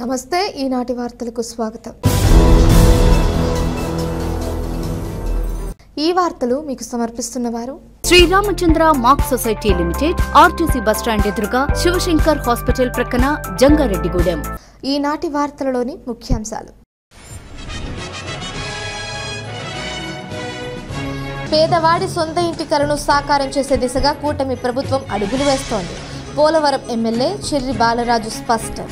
నమస్తే ఈనాటి వార్తలకు స్వాగతం। ఈ వార్తలు మీకు సమర్పిస్తున్నవారు Shri Ramachandra mark society limited, RTC bus stand ఎదురుగా, శివశంకర్ హాస్పిటల్ ప్రక్కన, జంగారెడ్డిగూడెం। ఈనాటి వార్తలలోని ముఖ్యాంశాలు: పేదవాడి సొంత ఇంటి కలను సాకారం చేసే దిశగా కూటమి ప్రభుత్వం అడుగులు వేస్తోంది। పోలవరం ఎమ్మెల్యే చిర్రి బాలరాజు స్పష్టం।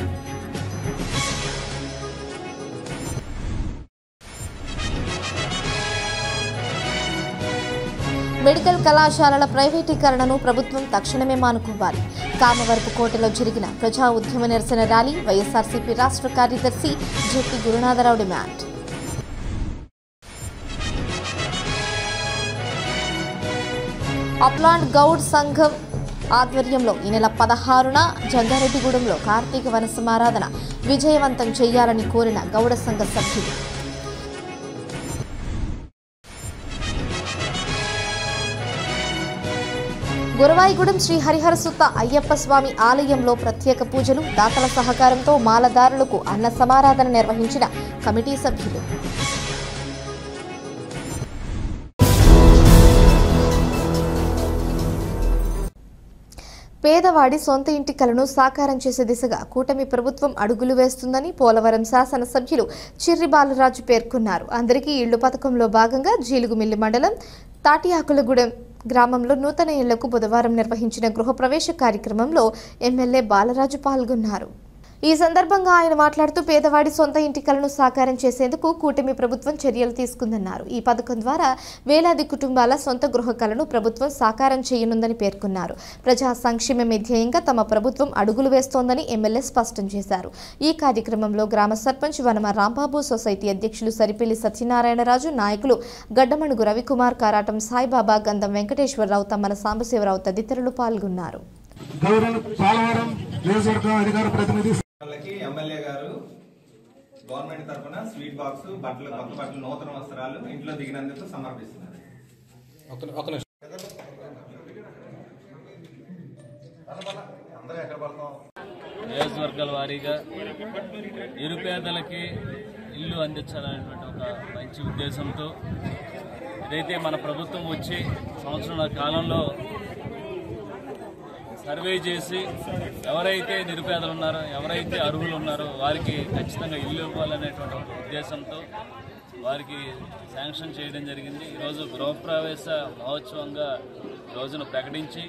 మెడికల్ కళాశాలల ప్రైవేటీకరణను ప్రభుత్వం తక్షణమే మానుకోవాలి। కామవరపు కోటలో జరిగిన ప్రజా ఉద్యమ నిరసన ర్యాలీ, వైఎస్ఆర్సీపీ రాష్ట్ర కార్యదర్శి జెట్టి గురునాథరావు డిమాండ్। అప్లాండ్ గౌడ్ సంఘం ఆధ్వర్యంలో ఈ నెల 16న జంగారెడ్డిగూడెంలో కార్తీక వన సమారాధన విజయవంతం చేయాలని కోరిన గౌడ సంఘ సభ్యులు। గురవాయిగూడెం శ్రీ హరిహరసుత అయ్యప్ప స్వామి ఆలయంలో ప్రత్యేక పూజలు, దాతల సహకారంతో మాలదారులకు అన్న సమారాధన నిర్వహించిన కమిటీ సభ్యులు। పేదవాడి సొంత ఇంటి కలను సాకారం చేసే దిశగా కూటమి ప్రభుత్వం అడుగులు వేస్తుందని పోలవరం శాసనసభ్యులు చిర్రి బాలరాజు పేర్కొన్నారు। అందరికీ ఇళ్లు పథకంలో భాగంగా జీలుగుమిల్లి మండలం తాటియాకులగూడెం గ్రామంలో నూతన ఇళ్లకు బుధవారం నిర్వహించిన గృహప్రవేశ కార్యక్రమంలో ఎమ్మెల్యే బాలరాజు పాల్గొన్నారు। ఈ సందర్భంగా ఆయన మాట్లాడుతూ పేదవాడి సొంత ఇంటి కలను సాకారం చేసేందుకు కూటమి ప్రభుత్వం చర్యలు తీసుకుందన్నారు। ఈ పథకం ద్వారా వేలాది కుటుంబాల సొంత గృహ కలను ప్రభుత్వం సాకారం చేయనుందని పేర్కొన్నారు। ప్రజా సంక్షేమమే ధ్యేయంగా తమ ప్రభుత్వం అడుగులు వేస్తోందని ఎమ్మెల్యే స్పష్టం చేశారు। ఈ కార్యక్రమంలో గ్రామ సర్పంచ్ వనమ రాంబాబు, సొసైటీ అధ్యక్షులు సరిపెల్లి సత్యనారాయణరాజు, నాయకులు గడ్డమణుగు రవికుమార్, కారాటం సాయిబాబా, గంధం వెంకటేశ్వరరావు, తమ్మన సాంబశివరావు తదితరులు పాల్గొన్నారు। ఎమ్మెల్యే గారు గవర్నమెంట్ తరఫున స్వీట్ బాక్స్, బట్టలు, కొత్త బట్టలు, నూతన వస్త్రాలు ఇంట్లో దిగినందుకు సమర్పిస్తున్నారు। నియోజకవర్గాల వారీగా నిరుపేదలకి ఇల్లు అందించాలనేటువంటి ఒక మంచి ఉద్దేశంతో ఏదైతే మన ప్రభుత్వం వచ్చి సంవత్సరాల కాలంలో సర్వే చేసి ఎవరైతే నిరుపేదలు ఉన్నారో, ఎవరైతే అర్హులు ఉన్నారో వారికి ఖచ్చితంగా ఇల్లు ఇవ్వాలనేటువంటి ఒక ఉద్దేశంతో వారికి శాంక్షన్ చేయడం జరిగింది। ఈరోజు గృహప్రవేశ మహోత్సవంగా రోజును ప్రకటించి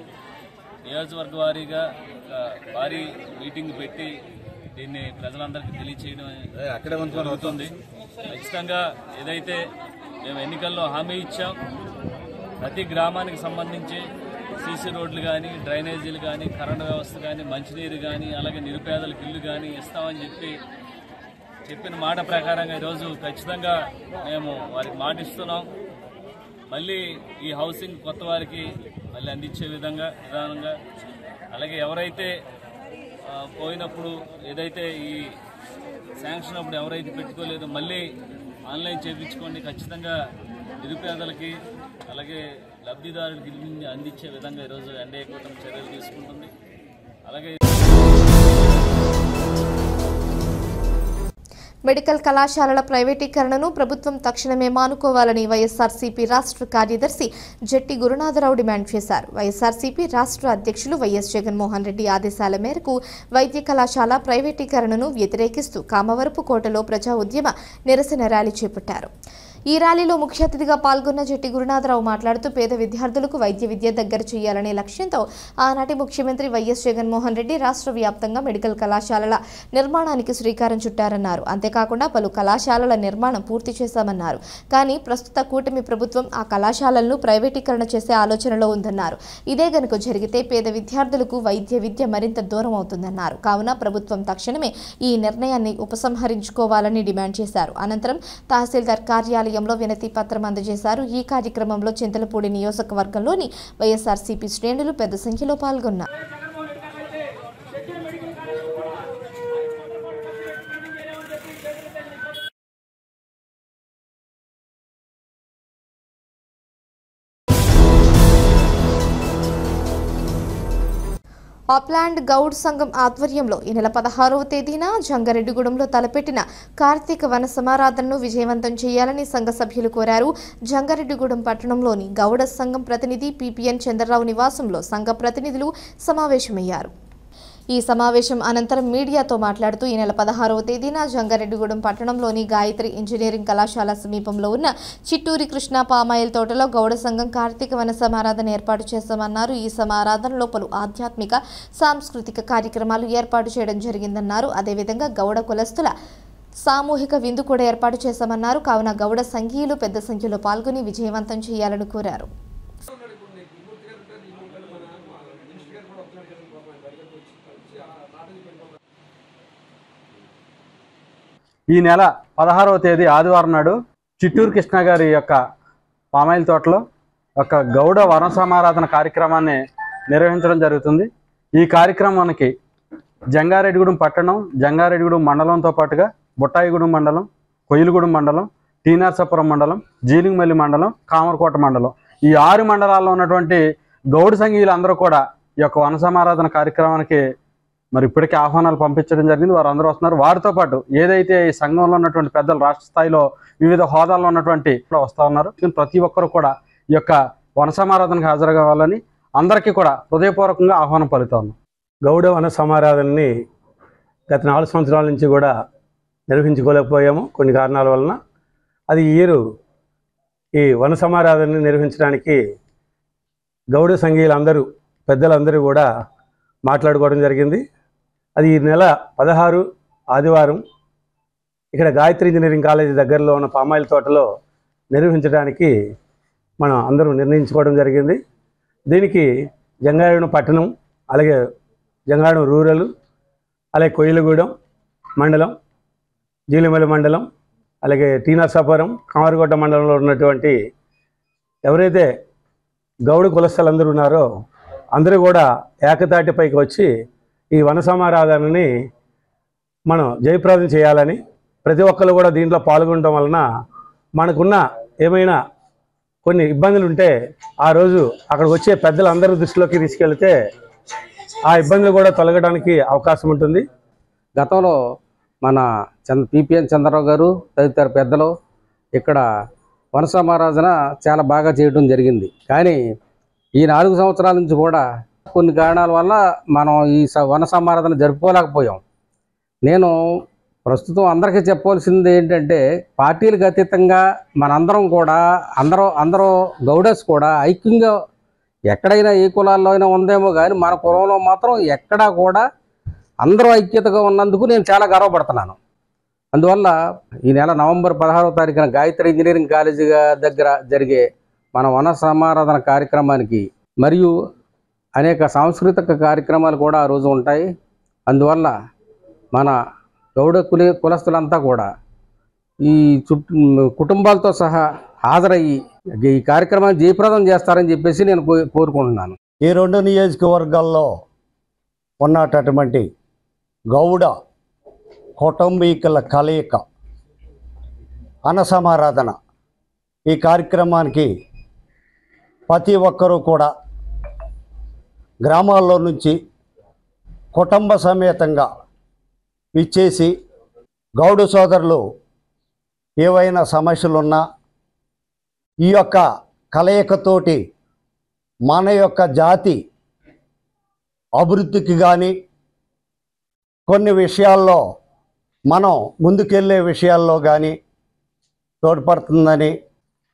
నియోజకవర్గ వారీగా భారీ మీటింగ్ పెట్టి దీన్ని ప్రజలందరికీ తెలియచేయడం జరుగుతుంది। ఖచ్చితంగా ఏదైతే మేము ఎన్నికల్లో హామీ ఇచ్చాం, ప్రతి గ్రామానికి సంబంధించి సీసీ రోడ్లు కానీ, డ్రైనేజీలు కానీ, కరెంటు వ్యవస్థ కానీ, మంచినీరు కానీ, అలాగే నిరుపేదలకు ఇల్లు కానీ ఇస్తామని చెప్పిన మాట ప్రకారంగా ఈరోజు ఖచ్చితంగా మేము వారికి మాట ఇస్తున్నాం। మళ్ళీ ఈ హౌసింగ్ కొత్త వారికి మళ్ళీ అందించే విధానంగా, అలాగే ఎవరైతే పోయినప్పుడు ఏదైతే ఈ శాంక్షన్ అప్పుడు ఎవరైతే పెట్టుకోలేదో మళ్ళీ ఆన్లైన్ చేయించుకోండి, ఖచ్చితంగా నిరుపేదలకి అలాగే లబ్ధిదారులకు ఇల్లు అందించే విధంగా ఈరోజు ఎన్డీఏ కూటమి చర్యలు తీసుకుంటుంది। అలాగే మెడికల్ కళాశాలల ప్రైవేటీకరణను ప్రభుత్వం తక్షణమే మానుకోవాలని వైఎస్ఆర్సీపీ రాష్ట్ర కార్యదర్శి జెట్టి గురునాథరావు డిమాండ్ చేశారు। వైఎస్ఆర్సీపీ రాష్ట్ర అధ్యక్షులు వైఎస్ జగన్మోహన్ రెడ్డి ఆదేశాల మేరకు వైద్య కళాశాల ప్రైవేటీకరణను వ్యతిరేకిస్తూ కామవరపు కోటలో ప్రజా ఉద్యమ నిరసన ర్యాలీ చేపట్టారు। ఈ ర్యాలీలో ముఖ్య అతిథిగా పాల్గొన్న జెట్టి గురునాథరావు మాట్లాడుతూ పేద విద్యార్థులకు వైద్య విద్య దగ్గర చేయాలనే లక్ష్యంతో ఆనాటి ముఖ్యమంత్రి వైఎస్ జగన్మోహన్ రెడ్డి రాష్ట్ర వ్యాప్తంగా మెడికల్ కళాశాలల నిర్మాణానికి శ్రీకారం చుట్టారన్నారు। అంతేకాకుండా పలు కళాశాలల నిర్మాణం పూర్తి చేశామన్నారు। కానీ ప్రస్తుత కూటమి ప్రభుత్వం ఆ కళాశాలలను ప్రైవేటీకరణ చేసే ఆలోచనలో ఉందన్నారు। ఇదే గనుక జరిగితే పేద విద్యార్థులకు వైద్య విద్య మరింత దూరం అవుతుందన్నారు। కావున ప్రభుత్వం తక్షణమే ఈ నిర్ణయాన్ని ఉపసంహరించుకోవాలని డిమాండ్ చేశారు। అనంతరం తహసీల్దార్ కార్యాలయం వినతి పత్రం అందజేశారు। ఈ కార్యక్రమంలో చింతలపూడి నియోజకవర్గంలోని వైఎస్ఆర్సీపీ శ్రేణులు పెద్ద సంఖ్యలో పాల్గొన్నారు। అప్లాండ్ గౌడ్ సంఘం ఆధ్వర్యంలో ఈ నెల 16వ తేదీన జంగారెడ్డిగూడెంలో తలపెట్టిన కార్తీక వన సమారాధనను విజయవంతం చేయాలని సంఘ సభ్యులు కోరారు. జంగారెడ్డిగూడెం పట్టణంలోని గౌడ సంఘం ప్రతినిధి పిపిఎన్ చంద్రరావు నివాసంలో సంఘ ప్రతినిధులు సమావేశమయ్యారు. ఈ సమావేశం అనంతరం మీడియాతో మాట్లాడుతూ ఈ నెల 16వ తేదీన జంగారెడ్డిగూడెం పట్టణంలోని గాయత్రి ఇంజనీరింగ్ కళాశాల సమీపంలో ఉన్న చిట్టూరి కృష్ణ పామాయిల్ తోటలో గౌడ సంఘం కార్తీక వన సమారాధన ఏర్పాటు చేస్తామన్నారు. ఈ సమారాధనలో పలు ఆధ్యాత్మిక సాంస్కృతిక కార్యక్రమాలు ఏర్పాటు చేయడం జరిగిందన్నారు. అదేవిధంగా గౌడ కులస్తుల సామూహిక విందు కూడా ఏర్పాటు చేశామన్నారు. కావున గౌడ సంఘీయులు పెద్ద సంఖ్యలో పాల్గొని విజయవంతం చేయాలని కోరారు. ఈ నెల 16వ తేదీ ఆదివారం నాడు చిట్టూరు కృష్ణ గారి యొక్క పామాయిల్ తోటలో ఒక గౌడ వన సమారాధన కార్యక్రమాన్ని నిర్వహించడం జరుగుతుంది. ఈ కార్యక్రమానికి జంగారెడ్డిగూడెం పట్టణం, జంగారెడ్డిగూడెం మండలంతో పాటుగా బుట్టాయిగూడెం మండలం, కొయ్యలగూడెం మండలం, టీనర్సాపురం మండలం, జీలింగమల్లి మండలం, కామరకోట మండలం, ఈ 6 మండలాల్లో ఉన్నటువంటి గౌడ సంఘీయులు అందరూ కూడా ఈ యొక్క వన సమారాధన కార్యక్రమానికి మరి ఇప్పటికే ఆహ్వానాలు పంపించడం జరిగింది. వారు అందరూ వస్తున్నారు. వారితో పాటు ఏదైతే ఈ సంఘంలో ఉన్నటువంటి పెద్దలు రాష్ట్ర స్థాయిలో వివిధ హోదాల్లో ఉన్నటువంటి వస్తూ ఉన్నారు. ప్రతి ఒక్కరు కూడా ఈ యొక్క వన సమారాధనకు హాజరు కావాలని అందరికీ కూడా హృదయపూర్వకంగా ఆహ్వానం పలుకుతా ఉన్నాం. గౌడ వన సమారాధనని గత 4 సంవత్సరాల నుంచి కూడా నిర్వహించుకోలేకపోయాము కొన్ని కారణాల వలన. అది ఈ వన సమారాధనని నిర్వహించడానికి గౌడ సంఘీయులందరూ పెద్దలందరూ కూడా మాట్లాడుకోవడం జరిగింది. అది ఈ నెల 16 ఆదివారం ఇక్కడ గాయత్రి ఇంజనీరింగ్ కాలేజీ దగ్గరలో ఉన్న పామాయిల్ తోటలో నిర్వహించడానికి మనం అందరూ నిర్ణయించుకోవడం జరిగింది. దీనికి జంగారెడ్డిగూడెం పట్టణం, అలాగే జంగారెడ్డిగూడెం రూరల్, అలాగే కొయ్యలగూడెం మండలం, జీలిమల్లి మండలం, అలాగే టీనర్సాపురం, కామరకోట మండలంలో ఉన్నటువంటి ఎవరైతే గౌడ కులస్తులందరూ ఉన్నారో అందరూ కూడా ఏకతాటిపైకి వచ్చి ఈ వన సమారాధనని మనం జయప్రదం చేయాలని, ప్రతి ఒక్కరు కూడా దీంట్లో పాల్గొనడం వలన మనకున్న ఏమైనా కొన్ని ఇబ్బందులు ఉంటే ఆ రోజు అక్కడికి వచ్చే పెద్దలందరూ దృష్టిలోకి తీసుకెళ్తే ఆ ఇబ్బందులు కూడా తొలగడానికి అవకాశం ఉంటుంది. గతంలో మన పిపిఎన్ చంద్రరావు గారు తదితర పెద్దలు ఇక్కడ వన సమారాధన చాలా బాగా చేయడం జరిగింది. కానీ ఈ 4 సంవత్సరాల నుంచి కూడా కొన్ని కారణాల వల్ల మనం ఈ వన సమారాధన జరుపుకోలేకపోయాం. నేను ప్రస్తుతం అందరికీ చెప్పవలసింది ఏంటంటే, పార్టీలకు అతీతంగా మనందరం కూడా అందరూ గౌడస్ కూడా ఐక్యంగా ఎక్కడైనా ఏ కులాల్లో అయినా ఉందేమో కానీ మన కులంలో మాత్రం ఎక్కడా కూడా అందరూ ఐక్యతగా ఉన్నందుకు నేను చాలా గర్వపడుతున్నాను. అందువల్ల ఈ నెల నవంబర్ 16వ తారీఖున గాయత్రి ఇంజనీరింగ్ కాలేజీ దగ్గర జరిగే మన వన సమారాధన కార్యక్రమానికి మరియు అనేక సాంస్కృతిక కార్యక్రమాలు కూడా ఆ రోజు ఉంటాయి. అందువల్ల మన గౌడ కులస్తులంతా కూడా ఈ కుటుంబాలతో సహా హాజరయ్యి ఈ కార్యక్రమాన్ని జయప్రదం చేస్తారని చెప్పేసి నేను కోరుకుంటున్నాను. ఈ 2 నియోజకవర్గాల్లో ఉన్నటువంటి గౌడ కుటుంబీకుల కలయిక వన సమారాధన ఈ కార్యక్రమానికి ప్రతి ఒక్కరూ కూడా గ్రామాల్లో నుంచి కుటుంబ సమేతంగా ఇచ్చేసి గౌడ సోదరులు ఏవైనా సమస్యలున్నా ఈ యొక్క కలయికతోటి మన యొక్క జాతి అభివృద్ధికి కానీ కొన్ని విషయాల్లో మనం ముందుకెళ్ళే విషయాల్లో కానీ తోడ్పడుతుందని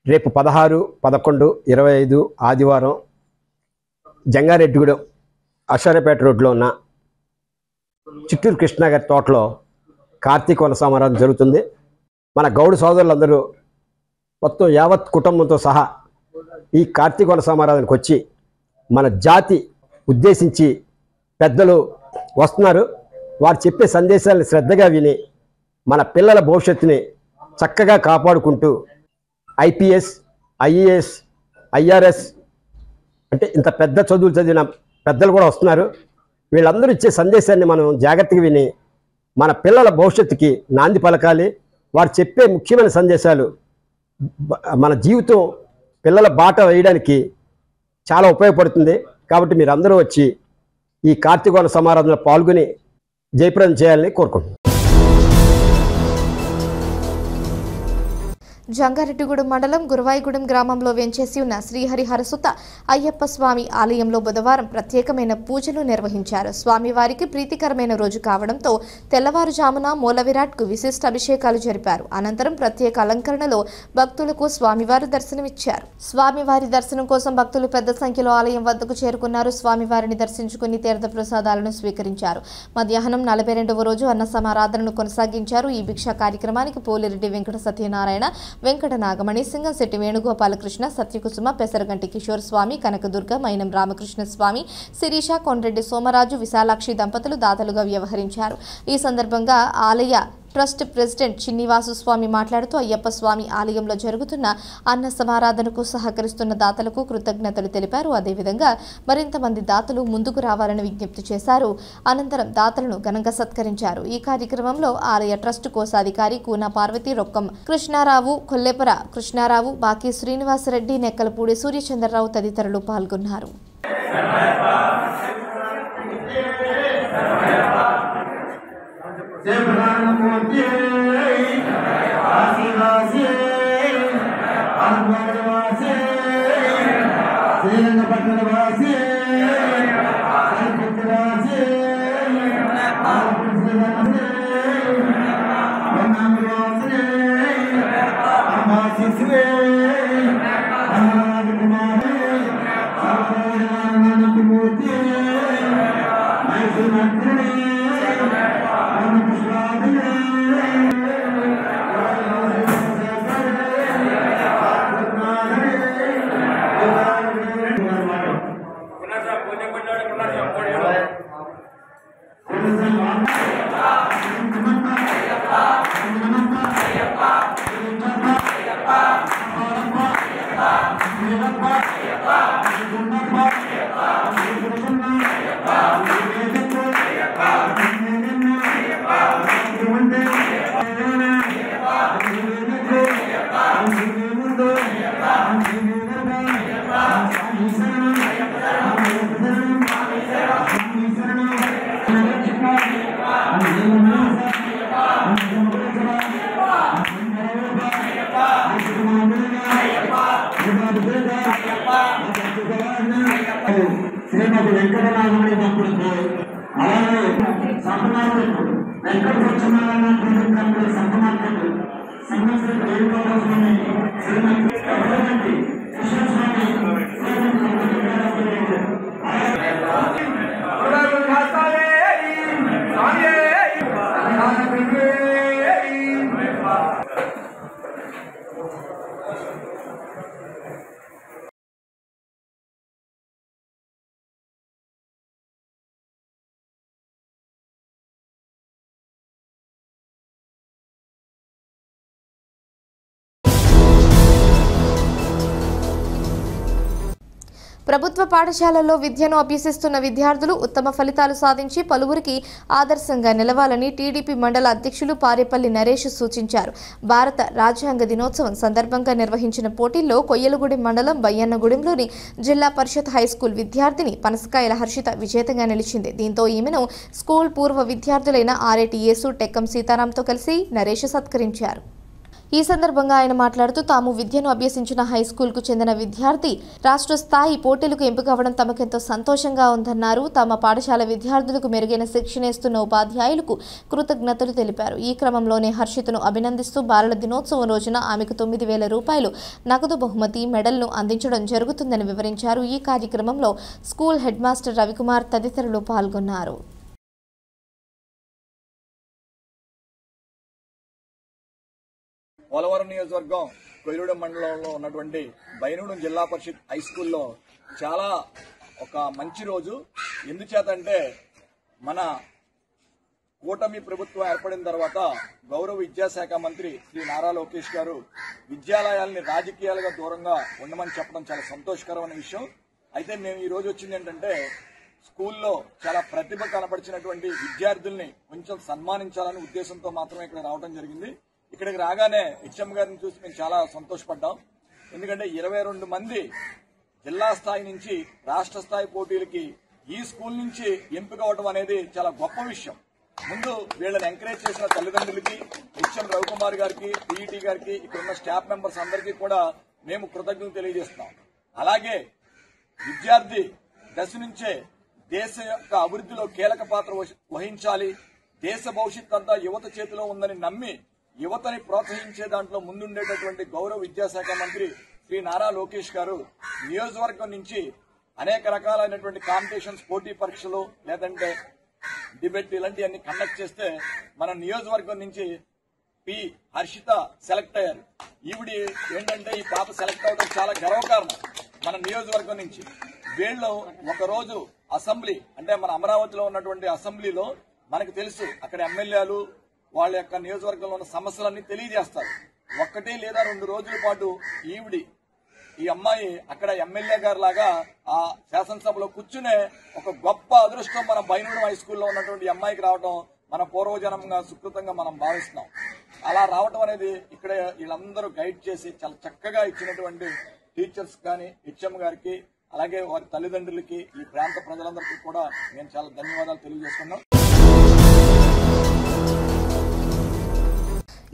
రేపు 16, 11, 25 ఆదివారం జంగారెడ్డిగూడెం అశ్వారపేట రోడ్లో ఉన్న చిట్టూరు కృష్ణ గారి తోటలో కార్తీక వన సమారాధన జరుగుతుంది. మన గౌడ సోదరులందరూ మొత్తం యావత్ కుటుంబంతో సహా ఈ కార్తీక వన సమారాధనకు వచ్చి మన జాతి ఉద్దేశించి పెద్దలు వస్తున్నారు. వారు చెప్పే సందేశాలను శ్రద్ధగా విని మన పిల్లల భవిష్యత్తుని చక్కగా కాపాడుకుంటూ ఐపీఎస్, ఐఏఎస్, ఐఆర్ఎస్ అంటే ఇంత పెద్ద చదువులు చదివిన పెద్దలు కూడా వస్తున్నారు. వీళ్ళందరూ ఇచ్చే సందేశాన్ని మనం జాగ్రత్తగా విని మన పిల్లల భవిష్యత్తుకి నాంది పలకాలి. వారు చెప్పే ముఖ్యమైన సందేశాలు మన జీవితం పిల్లల బాట వేయడానికి చాలా ఉపయోగపడుతుంది. కాబట్టి మీరందరూ వచ్చి ఈ కార్తీక వన సమారాధనలో పాల్గొని జయప్రదం చేయాలని కోరుకుంటున్నాను. జంగారెడ్డిగూడెం మండలం గురువాయిగూడెం గ్రామంలో వేంచేసి ఉన్న శ్రీహరిహరసుత అయ్యప్ప స్వామి ఆలయంలో బుధవారం ప్రత్యేకమైన పూజలు నిర్వహించారు. స్వామివారికి ప్రీతికరమైన రోజు కావడంతో తెల్లవారుజామున మూల విరాట్కు విశిష్ట అభిషేకాలు జరిపారు. అనంతరం ప్రత్యేక అలంకరణలో భక్తులకు స్వామివారు దర్శనమిచ్చారు. స్వామివారి దర్శనం కోసం భక్తులు పెద్ద సంఖ్యలో ఆలయం వద్దకు చేరుకున్నారు. స్వామివారిని దర్శించుకుని తీర్థ ప్రసాదాలను స్వీకరించారు. మధ్యాహ్నం 42వ రోజు అన్న సమారాధనను కొనసాగించారు. ఈ భిక్షా కార్యక్రమానికి పోలిరెడ్డి వెంకట సత్యనారాయణ, వెంకట నాగమణి, సింగంశెట్టి వేణుగోపాలకృష్ణ, సత్యకుసుమ, పెసరగంటి కిషోర్ స్వామి, కనకదుర్గ, మైనం రామకృష్ణ స్వామి, శిరీష, కొండ్రెడ్డి సోమరాజు, విశాలాక్షి దంపతులు దాతలుగా వ్యవహరించారు. ఈ సందర్భంగా ఆలయ ట్రస్ట్ ప్రెసిడెంట్ చిన్నివాసు స్వామి మాట్లాడుతూ అయ్యప్ప స్వామి ఆలయంలో జరుగుతున్న అన్న సమారాధనకు సహకరిస్తున్న దాతలకు కృతజ్ఞతలు తెలిపారు. అదేవిధంగా మరింత మంది దాతలు ముందుకు రావాలని విజ్ఞప్తి చేశారు. అనంతరం దాతలను ఘనంగా సత్కరించారు. ఈ కార్యక్రమంలో ఆలయ ట్రస్ట్ కోశాధికారి కూన పార్వతి, రొక్కం కృష్ణారావు, కొల్లేపర కృష్ణారావు, బాకీ శ్రీనివాసరెడ్డి, నెక్కలపూడి సూర్యచంద్రరావు తదితరులు పాల్గొన్నారు. శ్రీమతి వెంకటనాగమణి దంపతులకు అలాగే సంపమార్కెట్ వెంకట సత్యనారాయణ కంపెనీ సంపమార్కెట్ సింగశ్రీ వేణుగోపాలస్వామి శ్రీమతి కిషోర్ స్వామి ప్రభుత్వ పాఠశాలల్లో విద్యను అభ్యసిస్తున్న విద్యార్థులు ఉత్తమ ఫలితాలు సాధించి పలువురికి ఆదర్శంగా నిలవాలని టీడీపీ మండల అధ్యక్షులు పారేపల్లి నరేష్ సూచించారు. భారత రాజ్యాంగ దినోత్సవం సందర్భంగా నిర్వహించిన పోటీల్లో కొయ్యలగూడెం మండలం బయ్యన్నగూడెంలోని జిల్లా పరిషత్ హైస్కూల్ విద్యార్థిని పనసకాయల హర్షిత విజేతగా నిలిచింది. దీంతో ఈమెను స్కూల్ పూర్వ విద్యార్థులైన ఆరేటి యేసు, టెక్కం సీతారాంతో కలిసి నరేష్ సత్కరించారు. ఈ సందర్భంగా ఆయన మాట్లాడుతూ తాము విద్యను అభ్యసించిన హైస్కూల్కు చెందిన విద్యార్థి రాష్ట్ర స్థాయి పోటీలకు ఎంపిక అవ్వడం తమకెంతో సంతోషంగా ఉందన్నారు. తమ పాఠశాల విద్యార్థులకు మెరుగైన శిక్షణ ఇస్తున్న ఉపాధ్యాయులకు కృతజ్ఞతలు తెలిపారు. ఈ క్రమంలోనే హర్షితను అభినందిస్తూ బాలల దినోత్సవం రోజున ఆమెకు 9,000 రూపాయలు నగదు బహుమతి మెడల్ను అందించడం జరుగుతుందని వివరించారు. ఈ కార్యక్రమంలో స్కూల్ హెడ్ మాస్టర్ రవికుమార్ తదితరులు పాల్గొన్నారు. పోలవరం నియోజకవర్గం కొయ్యలగూడెం మండలంలో ఉన్నటువంటి బైనూడెం జిల్లా పరిషత్ హై స్కూల్లో చాలా ఒక మంచి రోజు. ఎందుచేతంటే మన కూటమి ప్రభుత్వం ఏర్పడిన తర్వాత గౌరవ విద్యాశాఖ మంత్రి శ్రీ నారా లోకేష్ గారు విద్యాలయాల్ని రాజకీయాలుగా దూరంగా ఉండమని చెప్పడం చాలా సంతోషకరమైన విషయం. అయితే మేము ఈ రోజు వచ్చింది ఏంటంటే స్కూల్లో చాలా ప్రతిభ కనపరిచినటువంటి విద్యార్థుల్ని కొంచెం సన్మానించాలనే ఉద్దేశంతో మాత్రమే ఇక్కడ రావడం జరిగింది. ఇక్కడికి రాగానే హెచ్ఎం గారిని చూసి మేము చాలా సంతోషపడ్డాం. ఎందుకంటే 22 మంది జిల్లా స్థాయి నుంచి రాష్ట్ర స్థాయి పోటీలకి ఈ స్కూల్ నుంచి ఎంపిక అవడం అనేది చాలా గొప్ప విషయం. ముందు వీళ్ళని ఎంకరేజ్ చేసిన తల్లిదండ్రులకి, హెచ్ఎం రవికుమార్ గారికి, పీఈటీ గారికి, ఇక్కడ ఉన్న స్టాఫ్ మెంబర్స్ అందరికీ కూడా మేము కృతజ్ఞతలు తెలియజేస్తున్నాం. అలాగే విద్యార్థి దశ నుంచే దేశ యొక్క అభివృద్ధిలో కీలక పాత్ర వహించాలి, దేశ భవిష్యత్ అంతా యువత చేతిలో ఉందని నమ్మి యువతని ప్రోత్సహించే దాంట్లో ముందుండేటటువంటి గౌరవ విద్యాశాఖ మంత్రి శ్రీ నారా లోకేష్ గారు నియోజకవర్గం నుంచి అనేక రకాలైనటువంటి కాంపిటీషన్స్, పోటీ పరీక్షలు లేదంటే డిబేట్ ఇలాంటివన్నీ కండక్ట్ చేస్తే మన నియోజకవర్గం నుంచి పి హర్షిత సెలెక్ట్ అయ్యారు. ఈవిడి ఏంటంటే ఈ పాప సెలెక్ట్ అవడం చాలా గర్వకారణం మన నియోజకవర్గం నుంచి. వీళ్ళు ఒకరోజు అసెంబ్లీ అంటే మన అమరావతిలో ఉన్నటువంటి అసెంబ్లీలో మనకు తెలుసు అక్కడ ఎమ్మెల్యేలు వాళ్ళ యొక్క నియోజకవర్గంలో ఉన్న సమస్యలన్నీ తెలియజేస్తారు. 1 లేదా 2 రోజుల పాటు ఈ అమ్మాయి అక్కడ ఎమ్మెల్యే గారు లాగా ఆ శాసనసభలో కూర్చునే ఒక గొప్ప అదృష్టం మన బైనూరు హై స్కూల్లో ఉన్నటువంటి అమ్మాయికి రావడం మన పూర్వజనంగా సుకృతంగా మనం భావిస్తున్నాం. అలా రావడం అనేది ఇక్కడ వీళ్ళందరూ గైడ్ చేసి చాలా చక్కగా ఇచ్చినటువంటి టీచర్స్ కానీ, హెచ్ఎం గారికి, అలాగే వారి తల్లిదండ్రులకి, ఈ ప్రాంత ప్రజలందరికీ కూడా నేను చాలా ధన్యవాదాలు తెలియజేస్తున్నాను.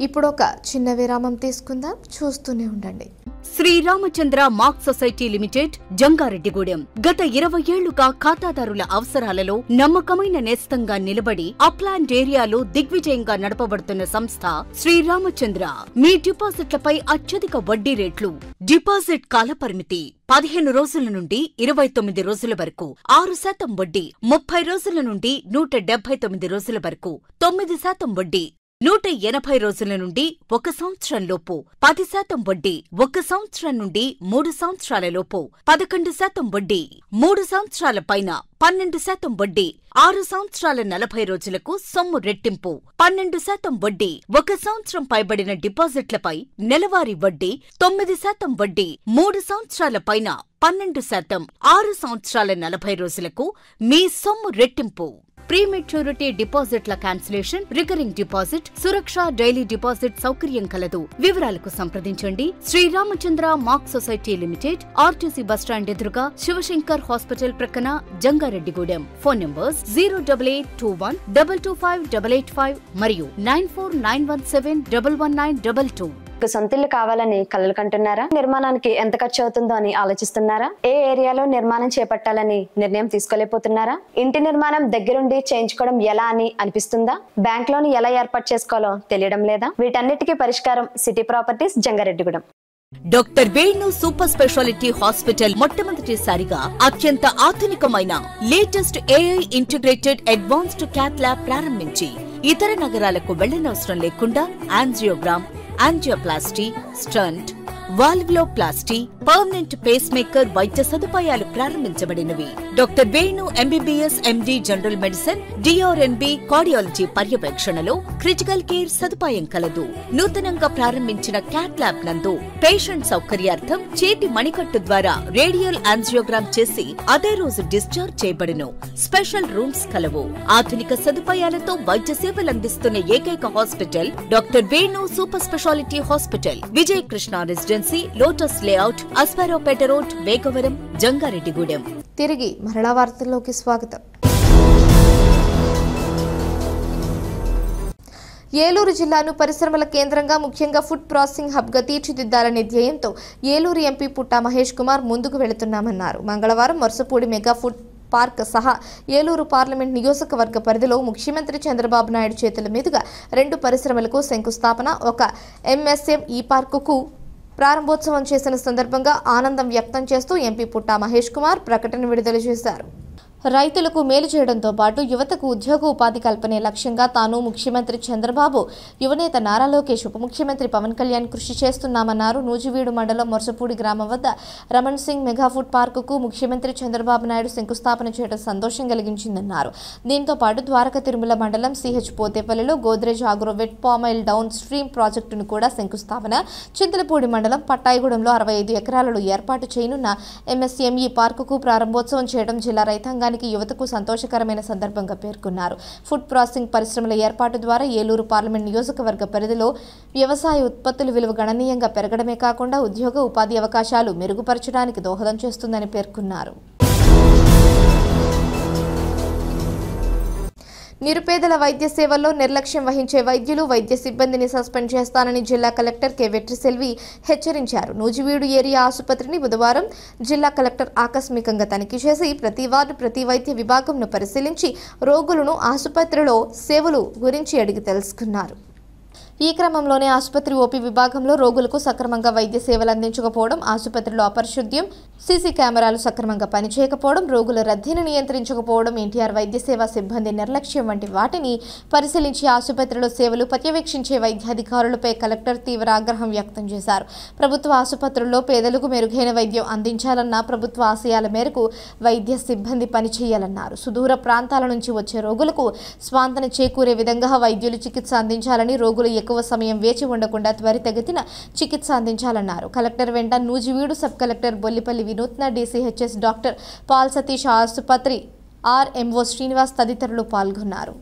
ఇప్పుడు ఒక చిన్న విరామం తీసుకుందాం, చూస్తూనే ఉండండి. Sriramachandra mark society limited, Jangareddygudem. గత 20 ఏళ్లుగా ఖాతాదారుల అవసరాలలో నమ్మకమైన నేస్తంగా నిలబడి అప్లాండ్ ఏరియాలో దిగ్విజయంగా నడపబడుతున్న సంస్థ శ్రీరామచంద్ర. మీ డిపాజిట్లపై అత్యధిక వడ్డీ రేట్లు, డిపాజిట్ కాలపరిమితి 15 రోజుల నుండి 29 రోజుల వరకు, 6% వడ్డీ, 30 రోజుల నుండి 179 రోజుల వరకు, 9% వడ్డీ, 180 రోజుల నుండి 1 సంవత్సరం లోపు, 10% వడ్డీ, 1 సంవత్సరం నుండి 3 సంవత్సరాల లోపు, 11% వడ్డీ, 3 సంవత్సరాల పైన 12% వడ్డీ, 6 సంవత్సరాల 40 రోజులకు సొమ్ము రెట్టింపు, 12% వడ్డీ, 1 సంవత్సరం పైబడిన డిపాజిట్లపై నెలవారీ వడ్డీ, 9% వడ్డీ, 3 సంవత్సరాల పైన 12%, 6 సంవత్సరాల 40 రోజులకు మీ సొమ్ము రెట్టింపు. ప్రీమెచ్యూరిటీ డిపాజిట్ల cancellation, recurring deposit, Suraksha daily deposit సౌకర్యం కలదు. వివరాలకు సంప్రదించండి. Sriramachandra mark society limited, RTC bus stand ఎదురుగా, శివశంకర్ హాస్పిటల్ ప్రక్కన, జంగారెడ్డిగూడెం. ఫోన్ నంబర్స్ 08821 225 885 మరియు 9491711922. సొంతిల్లు కావాలని కలలు కంటున్నారా? నిర్మాణానికి ఎంత ఖర్చు అవుతుందో అని ఆలోచిస్తున్నారా? ఏ ఏరియాలో నిర్మాణం చేపట్టాలని నిర్ణయం తీసుకోలేకపోతున్నారా? ఇంటి నిర్మాణం దగ్గరుండి చేయించుకోవడం ఎలా అని అనిపిస్తుందా? బ్యాంక్ లోన్ ఎలా ఏర్పాటు చేసుకోవాలో తెలియడం లేదా? వీటన్నిటికీ పరిష్కారం city properties, Jangareddygudem. Doctor Venu super speciality hospital మొట్టమొదటిసారిగా అత్యంత ఆధునికమైన latest AI integrated advanced cath lab ప్రారంభించి ఇతర నగరాలకు వెళ్లనవసరం లేకుండా angiogram, angioplasty, stent, valvuloplasty, permanent pacemaker వైద్య సదుపాయాలు ప్రారంభించబడినవి. Doctor Venu MBBS MD general medicine, DRNB cardiology పర్యవేక్షణలో క్రిటికల్ కేర్ సదుపాయం కలదు. నూతనంగా ప్రారంభించిన క్యాట్ ల్యాబ్ నందు పేషెంట్ సౌకర్యార్థం చేతి మణికట్టు ద్వారా రేడియల్ యాంజియోగ్రామ్ చేసి అదే రోజు డిశ్చార్జ్ చేయబడును. స్పెషల్ రూమ్స్ కలవు. ఆధునిక సదుపాయాలతో వైద్య సేవలందిస్తున్న ఏకైక hospital doctor Venu super speciality hospital, Vijay Krishna residency, lotus layout, Asparopeta road, Vegavaram, Jangareddygudem. తిరిగి మరణ వార్తల్లోకి స్వాగతం. ఏలూరు జిల్లాను పరిశ్రమల కేంద్రంగా, ముఖ్యంగా ఫుడ్ ప్రాసెసింగ్ హబ్గా తీర్చిదిద్దాలనే ధ్యేయంతో ఏలూరు ఎంపీ పుట్టా మహేష్ కుమార్ ముందుకు వెళుతున్నామన్నారు. మంగళవారం మొర్సపూడి మెగా ఫుడ్ పార్క్ సహా ఏలూరు పార్లమెంట్ నియోజకవర్గ పరిధిలో ముఖ్యమంత్రి చంద్రబాబు నాయుడు చేతుల మీదుగా 2 పరిశ్రమలకు శంకుస్థాపన, ఒక ఎంఎస్ఎంఈ పార్కుకు ప్రారంభోత్సవం చేసిన సందర్భంగా ఆనందం వ్యక్తం చేస్తూ ఎంపీ పుట్టా మహేష్ కుమార్ ప్రకటన విడుదల చేశారు. రైతులకు మేలు చేయడంతో పాటు యువతకు ఉద్యోగ ఉపాధి కల్పనే లక్ష్యంగా తాను, ముఖ్యమంత్రి చంద్రబాబు, యువనేత నారా లోకేష్, ఉప ముఖ్యమంత్రి పవన్ కళ్యాణ్ కృషి చేస్తున్నామన్నారు. నూజివీడు మండలం మొర్సపూడి గ్రామం వద్ద రమణ్ సింగ్ మెగా ఫుడ్ పార్కుకు ముఖ్యమంత్రి చంద్రబాబు నాయుడు శంకుస్థాపన చేయడం సంతోషం కలిగించిందన్నారు. దీంతో పాటు ద్వారక తిరుమల మండలం సిహెచ్ పోతేపల్లిలో Godrej agrovet palm oil downstream ప్రాజెక్టును కూడా శంకుస్థాపన, చింతలపూడి మండలం పట్టాయిగూడెంలో 65 ఎకరాలలో ఏర్పాటు చేయనున్న ఎంఎస్ఎంఈ పార్కుకు ప్రారంభోత్సవం చేయడం జిల్లా రైతాంగానికి, యువతకు సంతోషకరమైన సందర్భంగా పేర్కొన్నారు. ఫుడ్ ప్రాసెసింగ్ పరిశ్రమల ఏర్పాటు ద్వారా ఏలూరు పార్లమెంట్ నియోజకవర్గ పరిధిలో వ్యవసాయ ఉత్పత్తుల విలువ గణనీయంగా పెరగడమే కాకుండా ఉద్యోగ ఉపాధి అవకాశాలు మెరుగుపరచడానికి దోహదం చేస్తుందని పేర్కొన్నారు. నిరుపేదల వైద్య సేవల్లో నిర్లక్ష్యం వహించే వైద్యులు, వైద్య సిబ్బందిని సస్పెండ్ చేస్తానని జిల్లా కలెక్టర్ కె వెట్రిసెల్వి హెచ్చరించారు. నూజివీడు ఏరియా ఆసుపత్రిని బుధవారం జిల్లా కలెక్టర్ ఆకస్మికంగా తనిఖీ చేసి ప్రతి వార్డు, ప్రతి వైద్య విభాగంను పరిశీలించి రోగులను ఆసుపత్రిలో సేవలు గురించి అడిగి తెలుసుకున్నారు. ఈ క్రమంలోనే ఆసుపత్రి ఓపీ విభాగంలో రోగులకు సక్రమంగా వైద్య సేవలు అందించకపోవడం, ఆసుపత్రిలో అపరిశుద్ధ్యం, సీసీ కెమెరాలు సక్రమంగా పనిచేయకపోవడం, రోగుల రద్దీని నియంత్రించకపోవడం, ఎన్టీఆర్ వైద్య సేవా సిబ్బంది నిర్లక్ష్యం వంటి వాటిని పరిశీలించి ఆసుపత్రిలో సేవలు పర్యవేక్షించే వైద్యాధికారులపై కలెక్టర్ తీవ్ర ఆగ్రహం వ్యక్తం చేశారు. ప్రభుత్వ ఆసుపత్రుల్లో పేదలకు మెరుగైన వైద్యం అందించాలన్న ప్రభుత్వ ఆశయాల మేరకు వైద్య సిబ్బంది పనిచేయాలన్నారు. సుదూర ప్రాంతాల నుంచి వచ్చే రోగులకు స్వాంతన చేకూరే విధంగా వైద్యులు చికిత్స అందించాలని, రోగులు ఎక్కువ సమయం వేచి ఉండకుండా త్వరితగతిన చికిత్స అందించాలన్నారు. కలెక్టర్ వెంట నూజివీడు సబ్ కలెక్టర్ బొల్లిపల్లి వినూత్న, డీసీహెచ్ఎస్ డాక్టర్ పాల్ సతీష్, ఆసుపత్రి ఆర్ఎంఓ శ్రీనివాస్ తదితరులు పాల్గొన్నారు.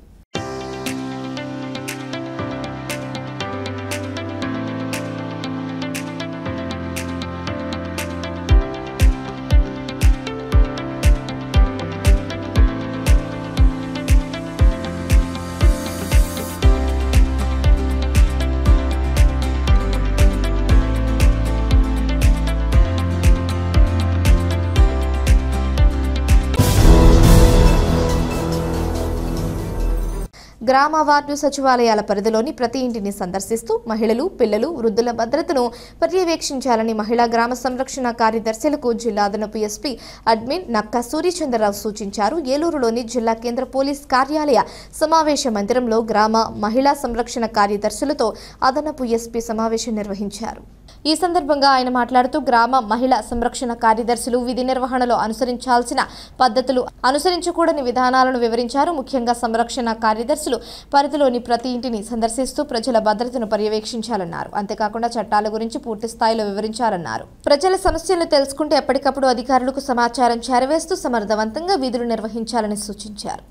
గ్రామ వార్డు సచివాలయాల పరిధిలోని ప్రతి ఇంటిని సందర్శిస్తూ మహిళలు, పిల్లలు, వృద్ధుల భద్రతను పర్యవేక్షించాలని మహిళా గ్రామ సంరక్షణ కార్యదర్శులకు జిల్లా అదనపు ఎస్పీ అడ్మిన్ నక్కా సూర్యచంద్రరావు సూచించారు. ఏలూరులోని జిల్లా కేంద్ర పోలీస్ కార్యాలయ సమావేశ మందిరంలో గ్రామ మహిళా సంరక్షణ కార్యదర్శులతో అదనపు ఎస్పీ సమావేశం నిర్వహించారు. ఈ సందర్భంగా ఆయన మాట్లాడుతూ గ్రామ మహిళా సంరక్షణ కార్యదర్శులు విధి నిర్వహణలో అనుసరించాల్సిన పద్ధతులు, అనుసరించకూడని విధానాలను వివరించారు. ముఖ్యంగా సంరక్షణ కార్యదర్శులు పరిధిలోని ప్రతి ఇంటిని సందర్శిస్తూ ప్రజల భద్రతను పర్యవేక్షించాలన్నారు. అంతేకాకుండా చట్టాల గురించి పూర్తి స్థాయిలో వివరించాలన్నారు. ప్రజల సమస్యలను తెలుసుకుంటే ఎప్పటికప్పుడు అధికారులకు సమాచారం చేరవేస్తూ సమర్థవంతంగా విధులు నిర్వహించాలని సూచించారు.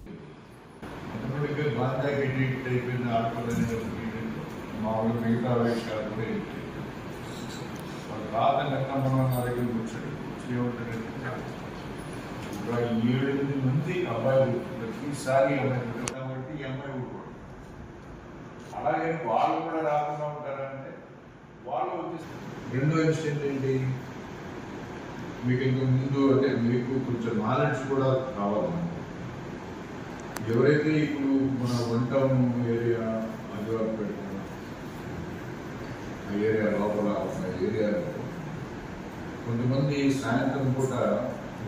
అలాగే వాళ్ళు కూడా రాకుండా ఉంటారంటే వాళ్ళు వచ్చి రెండో ఇన్స్టెంట్ ఏంటి, మీకు ఇంక ముందు అంటే మీకు కొంచెం నాలెడ్జ్ కూడా కావాలి. ఎవరైతే ఇప్పుడు మన వన్ టౌన్ ఏరియా అదివారపేట ఆ ఏరియా లోపల ఏరియాలో కొంతమంది సాయంత్రం పూట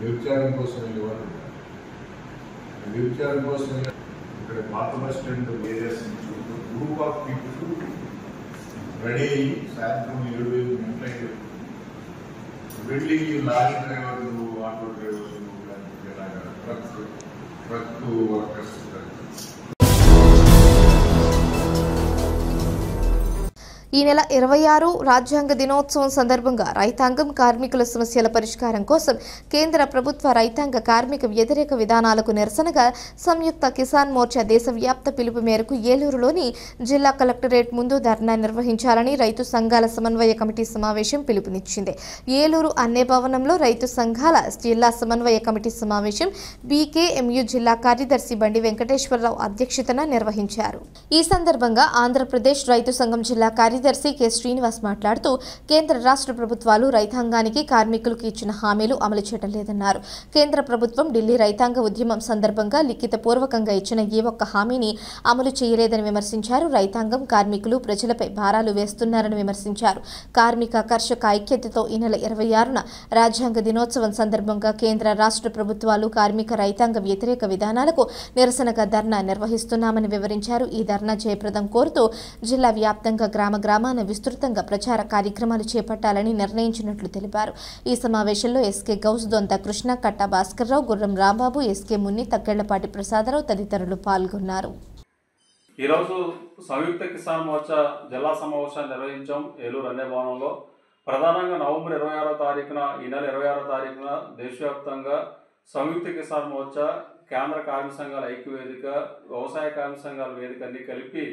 వ్యభిచారం కోసం వెళ్ళేవాళ్ళు ఉంటారు. వ్యభిచారం కోసం ఇక్కడ పాత బస్ స్టాండ్ ఏరియాస్ నుంచి గ్రూప్ ఆఫ్ పీపుల్ రెడీ అయ్యి సాయంత్రం 7-8 గంటలకి వెళ్ళి లారీ డ్రైవర్లు, ఆటో డ్రైవర్లు, ట్రక్ వర్కర్స్ ఈ నెల 26 రాజ్యాంగ దినోత్సవం సందర్భంగా రైతాంగం, కార్మికుల సమస్యల పరిష్కారం కోసం కేంద్ర ప్రభుత్వ రైతాంగ కార్మిక వ్యతిరేక విధానాలకు నిరసనగా సంయుక్త కిసాన్ మోర్చా దేశవ్యాప్త పిలుపు మేరకు ఏలూరులోని జిల్లా కలెక్టరేట్ ముందు ధర్నా నిర్వహించాలని రైతు సంఘాల సమన్వయ కమిటీ సమావేశం పిలుపునిచ్చింది. ఏలూరు అన్నే భవనంలో రైతు సంఘాల జిల్లా సమన్వయ కమిటీ సమావేశం బీకేఎంయు జిల్లా కార్యదర్శి బండి వెంకటేశ్వరరావు అధ్యక్షతన నిర్వహించారు. ఈ సందర్భంగా ఆంధ్రప్రదేశ్ రైతు సంఘం జిల్లా కార్యదర్శి కె శ్రీనివాస్ మాట్లాడుతూ కేంద్ర రాష్ట్ర ప్రభుత్వాలు రైతాంగానికి, కార్మికులకు ఇచ్చిన హామీలు అమలు చేయడం లేదన్నారు. కేంద్ర ప్రభుత్వం ఢిల్లీ రైతాంగ ఉద్యమం సందర్భంగా లిఖితపూర్వకంగా ఇచ్చిన ఏ ఒక్క హామీని అమలు చేయలేదని విమర్శించారు. రైతాంగం, కార్మికులు ప్రజలపై భారాలు వేస్తున్నారని విమర్శించారు. కార్మిక, కర్షక ఐక్యతతో ఈ నెల 26న రాజ్యాంగ దినోత్సవం సందర్భంగా కేంద్ర రాష్ట్ర ప్రభుత్వాలు కార్మిక, రైతాంగ వ్యతిరేక విధానాలకు నిరసనగా ధర్నా నిర్వహిస్తున్నామని వివరించారు. ఈ ధర్నా జయప్రదం కోరుతూ జిల్లా వ్యాప్తంగా గ్రామాన విస్తృతంగా ప్రచార కార్యక్రమాలు చేపట్టాలని నిర్ణయించినట్లు తెలిపారు. ఈ సమావేశంలో ఎస్కే గౌస్, దొంత కృష్ణ, కట్టా భాస్కర్రావు, గుర్రం రాంబాబు, ఎస్కే మున్ని, తక్కెళ్లపాటి ప్రసాదరావు తదితరులు పాల్గొన్నారు. ఈరోజు సంయుక్త కిసాన్ మోర్చా జిల్లా సమావేశాన్ని నిర్వహించాం ఏలూరు అనే భవనంలో. ప్రధానంగా నవంబర్ 26వ తారీఖున, ఈ నెల 26వ తారీఖున దేశవ్యాప్తంగా సంయుక్త కిసాన్ మోర్చా, కేంద్ర కార్మిక సంఘాల ఐక్యవేదిక, వ్యవసాయ కార్మిక సంఘాల వేదిక అన్ని కలిపి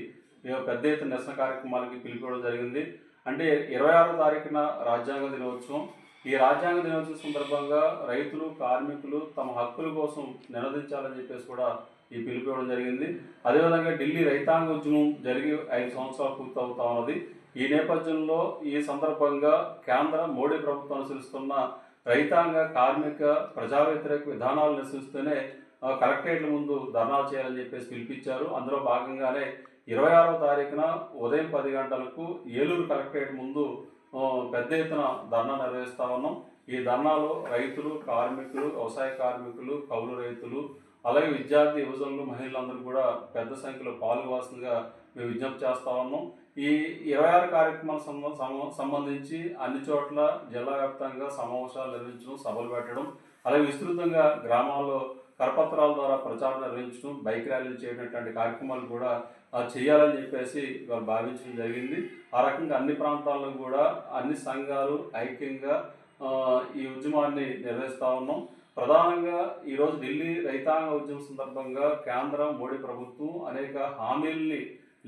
పెద్ద ఎత్తున నిరసన కార్యక్రమాలకి పిలిపివ్వడం జరిగింది. అంటే 26వ తారీఖున రాజ్యాంగ దినోత్సవం, ఈ రాజ్యాంగ దినోత్సవం సందర్భంగా రైతులు కార్మికులు తమ హక్కుల కోసం నినదించాలని చెప్పేసి కూడా ఈ పిలుపు ఇవ్వడం జరిగింది. అదేవిధంగా ఢిల్లీ రైతాంగ ఉద్యమం జరిగి 5 సంవత్సరాలు పూర్తవుతా ఉన్నది. ఈ నేపథ్యంలో ఈ సందర్భంగా కేంద్ర మోడీ ప్రభుత్వం అనుసరిస్తున్న రైతాంగ కార్మిక ప్రజా వ్యతిరేక విధానాలు నిరసిస్తూనే కలెక్టరేట్ల ముందు ధర్నాలు చేయాలని చెప్పేసి పిలిపించారు. అందులో భాగంగానే 26వ తారీఖున ఉదయం 10 గంటలకు ఏలూరు కలెక్టరేట్ ముందు పెద్ద ఎత్తున ధర్నా నిర్వహిస్తా ఉన్నాం. ఈ ధర్నాలో రైతులు, కార్మికులు, వ్యవసాయ కార్మికులు, కౌలు రైతులు, అలాగే విద్యార్థి యువజనులు, మహిళలందరూ కూడా పెద్ద సంఖ్యలో పాల్గొవాల్సిందిగా మేము విజ్ఞప్తి చేస్తా ఉన్నాం. ఈ 26 కార్యక్రమాలకు సంబంధించి అన్ని చోట్ల జిల్లా వ్యాప్తంగా సమావేశాలు నిర్వహించడం, సభలు పెట్టడం, అలాగే విస్తృతంగా గ్రామాల్లో కరపత్రాల ద్వారా ప్రచారం నిర్వహించడం, బైక్ ర్యాలీలు చేయడం కార్యక్రమాలు కూడా చేయాలని చెప్పేసి వాళ్ళు భావించడం జరిగింది. ఆ రకంగా అన్ని ప్రాంతాల్లో కూడా అన్ని సంఘాలు ఐక్యంగా ఈ ఉద్యమాన్ని నిర్వహిస్తూ ఉన్నాం. ప్రధానంగా ఈరోజు ఢిల్లీ రైతాంగ ఉద్యమం సందర్భంగా కేంద్రం మోడీ ప్రభుత్వం అనేక హామీల్ని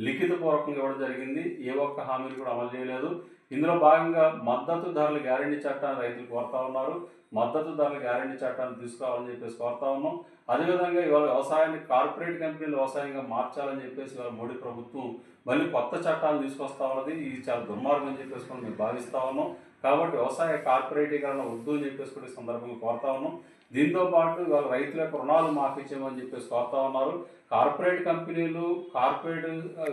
లిఖితపూర్వకంగా ఇవ్వడం జరిగింది. ఏ ఒక్క హామీలు కూడా అమలు చేయలేదు. ఇందులో భాగంగా మద్దతు ధరల గ్యారెంటీ చట్టాన్ని రైతులు కోరుతా ఉన్నారు. మద్దతు ధరల గ్యారెంటీ చట్టాన్ని తీసుకురావాలని చెప్పేసి కోరుతా ఉన్నాం. అదేవిధంగా ఇవాళ వ్యవసాయాన్ని కార్పొరేట్ కంపెనీలు వ్యవసాయంగా మార్చాలని చెప్పేసి ఇవాళ మోడీ ప్రభుత్వం మళ్ళీ కొత్త చట్టాలు తీసుకొస్తా ఉన్నది. ఇది చాలా దుర్మార్గం అని చెప్పేసి కూడా మేము భావిస్తా ఉన్నాం. కాబట్టి వ్యవసాయ కార్పొరేటీకరణ వద్దు అని చెప్పేసి కూడా ఈ సందర్భంగా కోరుతా ఉన్నాం. దీంతో పాటు ఇవాళ రైతుల యొక్క రుణాలు మాఫీ చేయమని చెప్పేసి కోరుతా ఉన్నారు. కార్పొరేట్ కంపెనీలు, కార్పొరేట్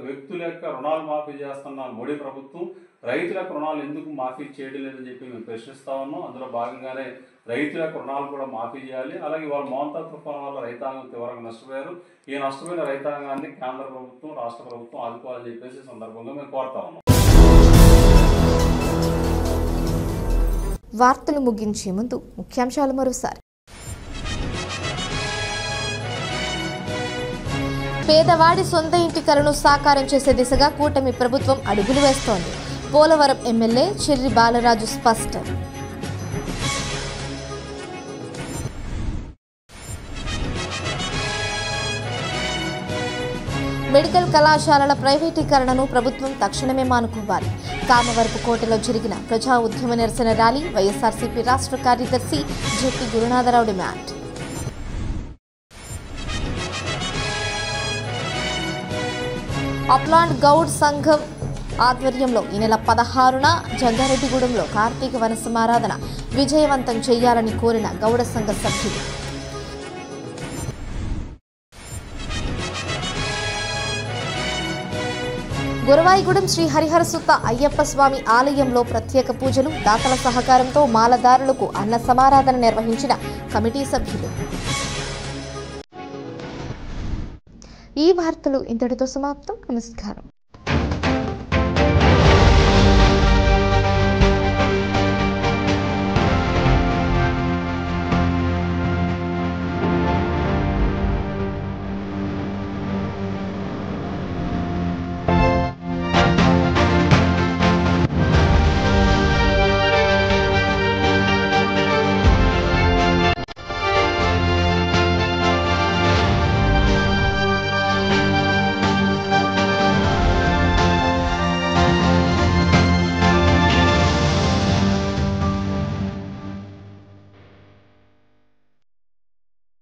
వ్యక్తుల యొక్క రుణాలు మాఫీ చేస్తున్న మోడీ ప్రభుత్వం రైతుల యొక్క రుణాలు ఎందుకు మాఫీ చేయడం లేదని చెప్పి మేము ప్రశ్నిస్తా ఉన్నాం. అందులో భాగంగానే రైతుల యొక్క రుణాలు కూడా మాఫీ చేయాలి. అలాగే వాళ్ళ మోంతా తుఫాను వల్ల రైతాంగం తీవ్రంగా నష్టపోయారు. ఈ నష్టపోయిన రైతాంగాన్ని కేంద్ర ప్రభుత్వం, రాష్ట్ర ప్రభుత్వం ఆదుకోవాలని చెప్పేసి సందర్భంగా మేము కోరుతా ఉన్నాం. వార్తలు ముగించే ముందు ముఖ్యాంశాలు మరోసారి. పేదవాడి సొంత ఇంటి కలను సాకారం చేసే దిశగా కూటమి ప్రభుత్వం అడుగులు వేస్తోంది. పోలవరం ఎమ్మెల్యే చెర్రి బాలరాజు స్పష్టం. మెడికల్ కళాశాలల ప్రైవేటీకరణను ప్రభుత్వం తక్షణమే మానుకోవాలి. కామవరపు కోటలో జరిగిన ప్రజా ఉద్యమ నిరసన ర్యాలీ వైఎస్ఆర్సీపీ రాష్ట్ర కార్యదర్శి జెట్టి గురునాథరావు డిమాండ్. అప్లాండ్ గౌడ్ సంఘం ఆధ్వర్యంలో ఈ నెల 16న జంగారెడ్డిగూడెంలో కార్తీక వన సమారాధన విజయవంతం చేయాలని కోరిన గౌడ సంఘ సభ్యులు. గురవాయిగూడెం శ్రీ హరిహరసుత్త అయ్యప్ప స్వామి ఆలయంలో ప్రత్యేక పూజలు, దాతల సహకారంతో మాలదారులకు అన్న సమారాధన నిర్వహించిన కమిటీ సభ్యులు. ఈ వార్తలు ఇంతటితో సమాప్తం. నమస్కారం.